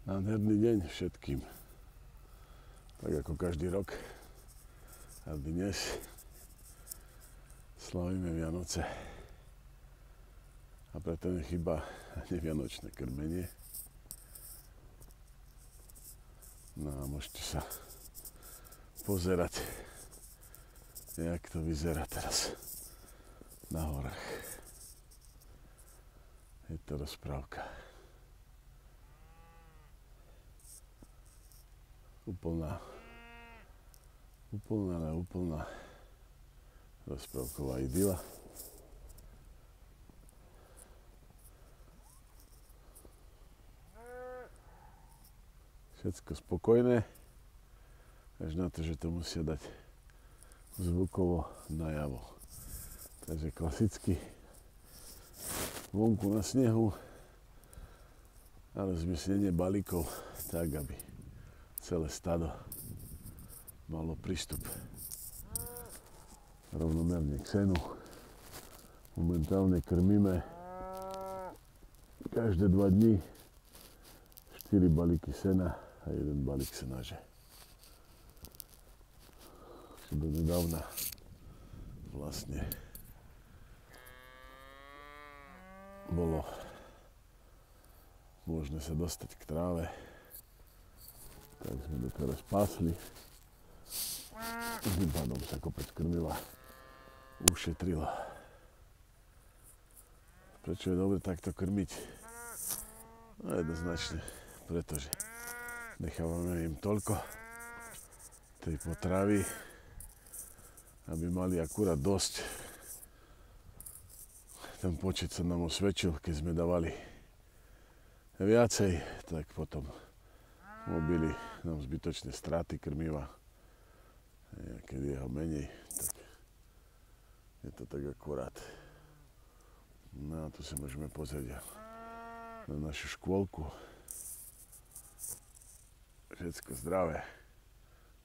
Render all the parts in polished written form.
Nádherný deň všetkým. Tak ako každý rok. A dnes slavíme Vianoce. A preto mi chýba nevianočné krmenie. No a môžete sa pozerať, jak to vyzerá teraz na horách. Je to rozprávka. Úplná rozprávková idyla. Všetko spokojné, až na to, že to musia dať zvukovo najavo. Takže klasicky vonku na snehu, ale zmyslenie balíkov tak, aby celé stádo malo prístup rovnomerne k senu. Momentálne krmíme každé 2 dni 4 balíky sena a 1 balík senáže. Do nedávna vlastne bolo možné sa dostať k tráve, tak sme doteraz pásli. Tým pádom sa kopec krmila ušetrila. Prečo je dobre takto krmiť? No jednoznačne, pretože nechávame im toľko tej potravy, aby mali akurát dosť. Ten počet sa nám osvedčil, keď sme dávali viacej, tak potom mobily nám zbytočné straty krmiva. Keď je ho menej, tak je to tak akurát. No a tu sa môžeme pozrieť na našu škôlku. Všetko zdravé,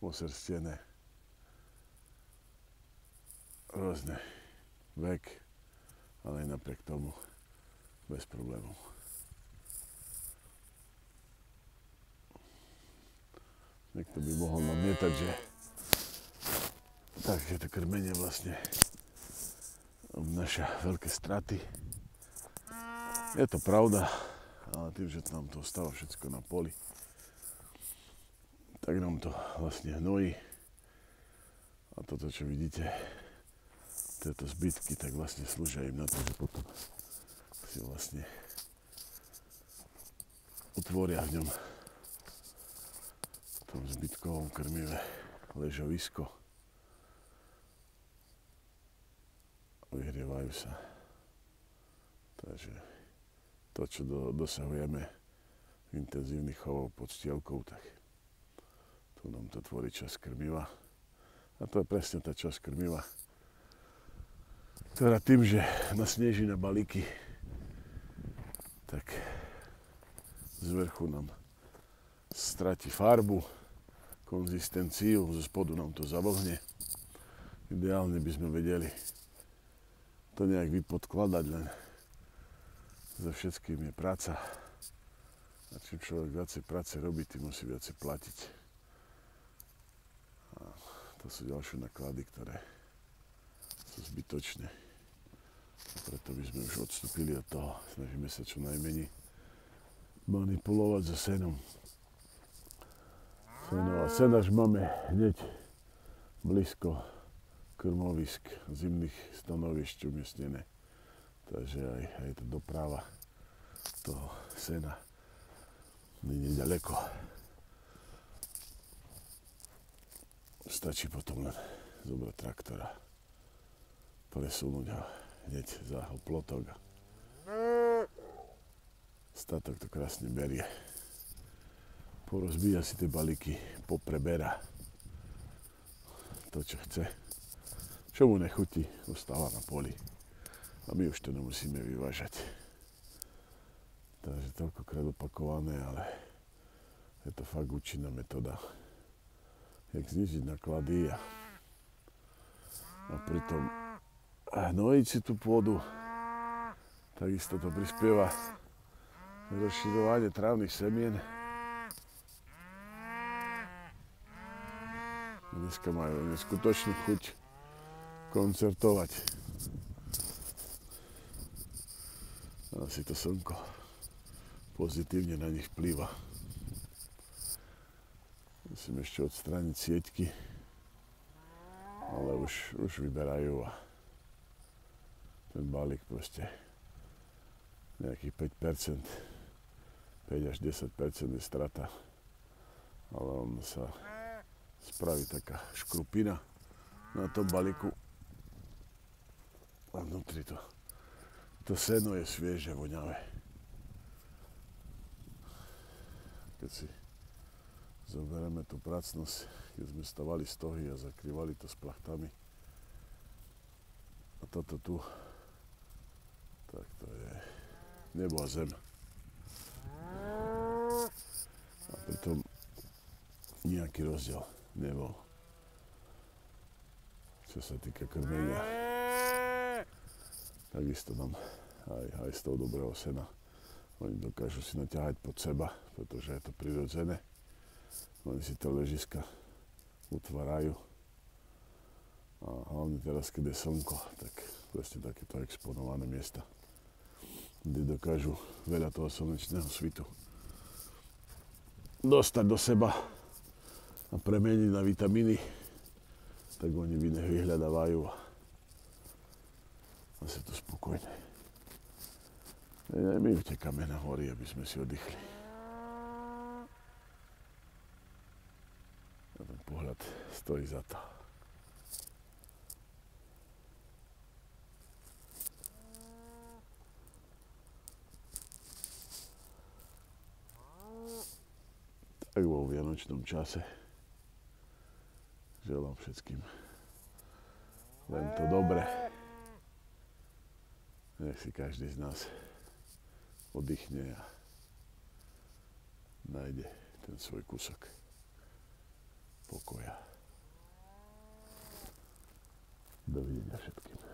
osrstené, rôzne vek, ale aj napriek tomu bez problémov. Niekto by mohol namietať, že takéto krmenie vlastne obnáša veľké straty. Je to pravda, ale tým, že nám to ostáva všetko na poli, tak nám to vlastne hnojí. A toto, čo vidíte, tieto zbytky, tak vlastne slúžia im na to, že potom si vlastne utvoria v ňom v tom zbytkovom krmive ležovisko. Vyhrievajú sa. Takže to, čo dosahujeme intenzívnych chovov pod stielkou, tak tu nám to tvorí časť krmiva. A to je presne tá časť krmiva, ktorá tým, že nasneží na balíky, tak z vrchu nám stratí farbu, konzistenciu, zo spodu nám to zavlhne. Ideálne by sme vedeli to nejak vypodkladať, len za všetkým je práca. A čím človek viacej práce robí, tým musí viacej platiť. A to sú ďalšie náklady, ktoré sú zbytočné. A preto by sme už odstúpili od toho. Snažíme sa čo najmenej manipulovať so senom. Senáž máme hneď blízko krmovisk, zimných stanovišť umiestnené. Takže aj tá doprava toho sena nie je ďaleko. Stačí potom len zobrať traktora, presunúť ho hneď za plotok a statok to krásne berie. Porozbíja si tie balíky, popreberá to, čo chce. Čo mu nechutí, ostáva na poli. A my už to nemusíme vyvážať. Takže toľkokrát opakované, ale je to fakt účinná metóda. Jak znižiť náklady a pritom hnojiť si tú pôdu. Takisto to prispieva rozširovanie trávnych semien Dneska majú neskutočnú chuť koncertovať. Asi to slnko pozitívne na nich vplýva. Musím ešte odstrániť sieťky, ale už vyberajú a ten balík proste nejakých 5%, 5 až 10% je strata, ale on sa spraví taká škrupina na tom balíku a vnútri to seno je svieže, voňavé. Keď si zoberieme tú pracnosť, keď sme stavali stohy a zakrývali to s plachtami a toto tu, tak to je nebo a zem. A pritom nejaký rozdiel nebol, čo sa týka krmenia. Takisto nám aj z toho dobrého sena oni dokážu si naťahať pod seba, pretože je to prirodzené. Oni si to ležiska utvárajú. A hlavne teraz, keď je slnko, tak proste takéto exponované miesta, kde dokážu veľa toho slnečného svitu dostať do seba a premeniť na vitamíny, tak oni v iných vyhľadávajú a sa to spokojne. My utekáme na hory, aby sme si oddychli. A ten pohľad stojí za to. Tak vo vianočnom čase želám všetkým len to dobré. Nech si každý z nás oddychne a nájde ten svoj kúsok pokoja. Dovidenia všetkým.